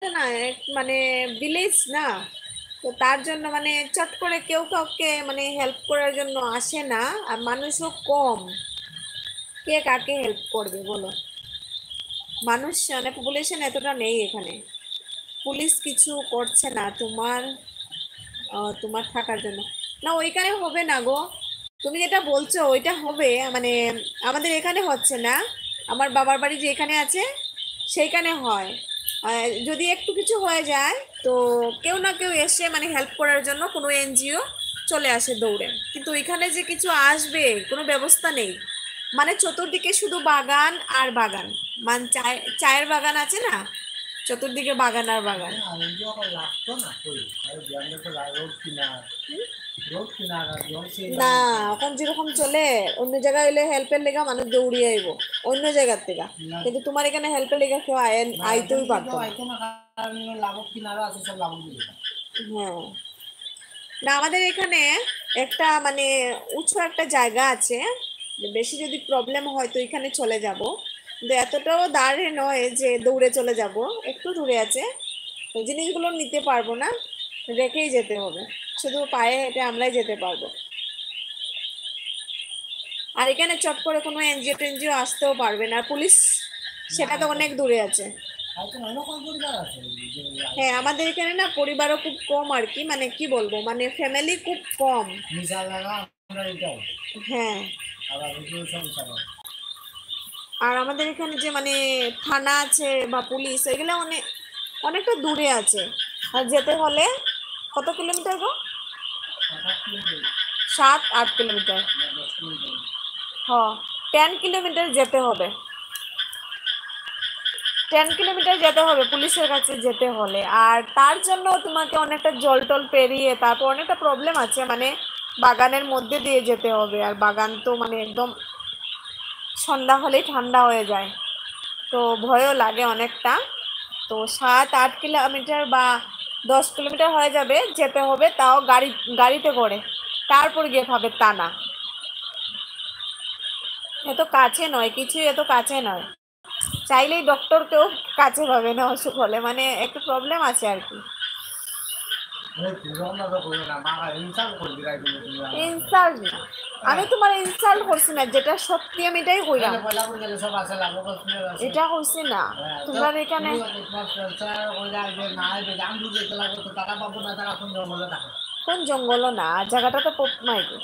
না মানে ভিলেজ না, তো তার জন্য মানে চট করে কেউ কাউকে মানে হেল্প করার জন্য আসে না, আর মানুষও কম। কে কাকে হেল্প করবে বলো? মানুষ মানে পপুলেশন এতটা নেই এখানে। পুলিশ কিছু করছে না তোমার তোমার থাকার জন্য। না ওইখানে হবে না গো, তুমি যেটা বলছো ওইটা হবে মানে আমাদের এখানে হচ্ছে না। আমার বাবার বাড়ি যে এখানে আছে সেইখানে হয়। যদি একটু কিছু হয়ে যায় তো কেউ না কেউ এসে মানে হেল্প করার জন্য কোনো এনজিও চলে আসে দৌড়ে, কিন্তু এখানে যে কিছু আসবে কোনো ব্যবস্থা নেই। মানে চতুর্দিকে শুধু বাগান আর বাগান, মানে চায়ের বাগান আছে না, চতুর্দিকে বাগান আর বাগান। না এখন যেরকম চলে অন্য জায়গায় হইলে হেল্পের লেগা মানুষ দৌড়িয়ে আইব অন্য জায়গার থেকে, কিন্তু তোমার এখানে হেল্পের লেগা কেউ আইতেই পারতো না। হ্যাঁ, না আমাদের এখানে একটা মানে উঁচু একটা জায়গা আছে, বেশি যদি প্রবলেম হয় তো এখানে চলে যাব, কিন্তু এতটাও দাঁড়ে নয় যে দৌড়ে চলে যাব। একটু দূরে আছে, তো জিনিসগুলো নিতে পারবো না, রেখেই যেতে হবে, শুধু পায়ে হেঁটে আমরাই যেতে পারবো। আর এখানে চট করে কোনো এনজিও টেনজিও আসতেও পারবে না, আর পুলিশ সেটা তো অনেক দূরে আছে। হ্যাঁ আমাদের এখানে না পরিবারও খুব কম আর কি, মানে কি বলবো মানে ফ্যামিলি খুব কম। হ্যাঁ, আর আমাদের এখানে যে মানে থানা আছে বা পুলিশ এগুলো অনেক অনেকটা দূরে আছে, আর যেতে হলে কত কিলোমিটার গো? 7-8 কিলোমিটার। হ্যাঁ, 10 কিলোমিটার যেতে হবে। 10 কিলোমিটার যেতে হবে পুলিশের কাছে যেতে হলে, আর তার জন্য তোমাকে অনেকটা জল টল পেরিয়ে তারপর অনেকটা প্রবলেম আছে, মানে বাগানের মধ্যে দিয়ে যেতে হবে, আর বাগান তো মানে একদম সন্ধ্যা হলেই ঠান্ডা হয়ে যায়, তো ভয়ও লাগে অনেকটা। তো 7-8 কিলোমিটার বা 10 কিলোমিটার হয়ে যাবে যেতে হবে, তাও গাড়িতে করে, তারপর গিয়ে পাবে তা না। এত কাছে নয়, কিছুই এত কাছে নয়, চাইলেই ডক্টরকেও কাছে পাবে না অসুখ হলে, মানে একটু প্রবলেম আছে আর কি। ইনসাল্ট না, আমি তোমার ইনসাল্ট করছি না, যেটা সত্যি আমি এটাই কইলাম, এটা হইছে না তোমার এখানে। কোন জঙ্গল না, জায়গাটা তো মাইকে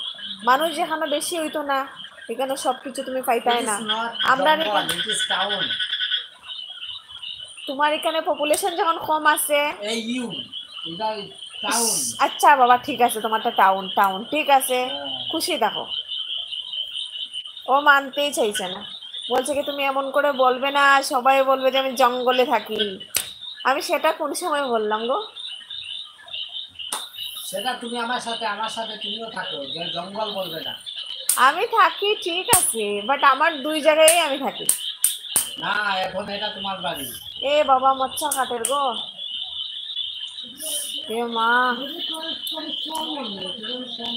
মানুষ যেখানে বেশি হইতো না, এখানে সবকিছু তুমি পাইতাই না। আমরা তোমার এখানে পপুলেশন যখন কম আছে। আচ্ছা বাবা ঠিক আছে, তোমারটা টাউন টাউন ঠিক আছে, খুশি দেখো। ও মানতেই চাইছে না, বলছে কি তুমি এমন করে বলবে না, সবাই বলবে যে আমি জঙ্গলে থাকি। আমি সেটা কোন সময় বললাম গো? সেটা তুমি আমার সাথে তুমিও থাকো, যে জঙ্গল বলবে না। আমি থাকি ঠিক আছে, বাট আমার দুই জায়গায় আমি থাকি না, এখন এটা তোমার বাড়ি। এ বাবা মচ্ছা কাটের গো, এ মা,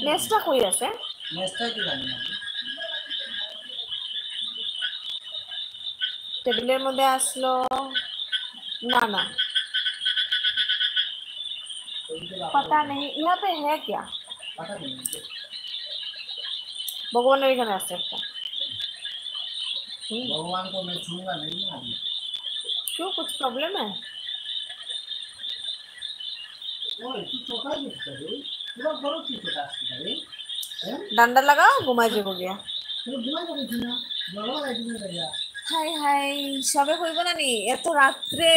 নেসটা কই আছে? নেসটা কি জানি না, টেবিলের মধ্যে আসলো না না, पता नहीं यहाँ पे है क्या, भगवान एখানে আছে একটা। भगवान को मैं छूंगा नहीं अभी। क्यों, कुछ प्रॉब्लम है? डंडा लगाओ घुमा যাবো গিয়া। হাই হাই, সবে হইব না নি এত রাত্রে,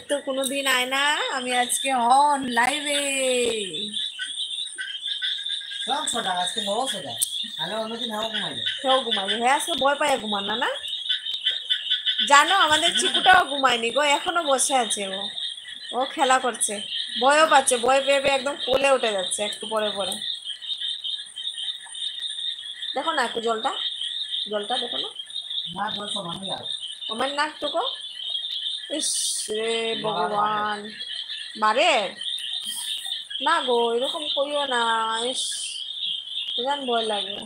তো কোনোদিন আয় না, আমি আজকে অন লাইভে। সব ছোটা আজকে বড় ছোটা, আগে অন্যদিন হেও ঘুমাইবে, হেও ঘুমাইবে, হ্যাঁ আজকে ভয় পায় ঘুমান না না। জানো আমাদের চিকুটাও ঘুমায়নি গো, এখনো বসে আছে ও, ও খেলা করছে, ভয়ও পাচ্ছে, ভয় পেয়ে পেয়ে একদম কোলে উঠে যাচ্ছে একটু পরে পরে। দেখো না একটু জলটা, জলটা দেখো না, আমার নাকটুকু, ইস রে ভগবান, মারে না গো, এরকম করিও না, ইস জান ভয় লাগে।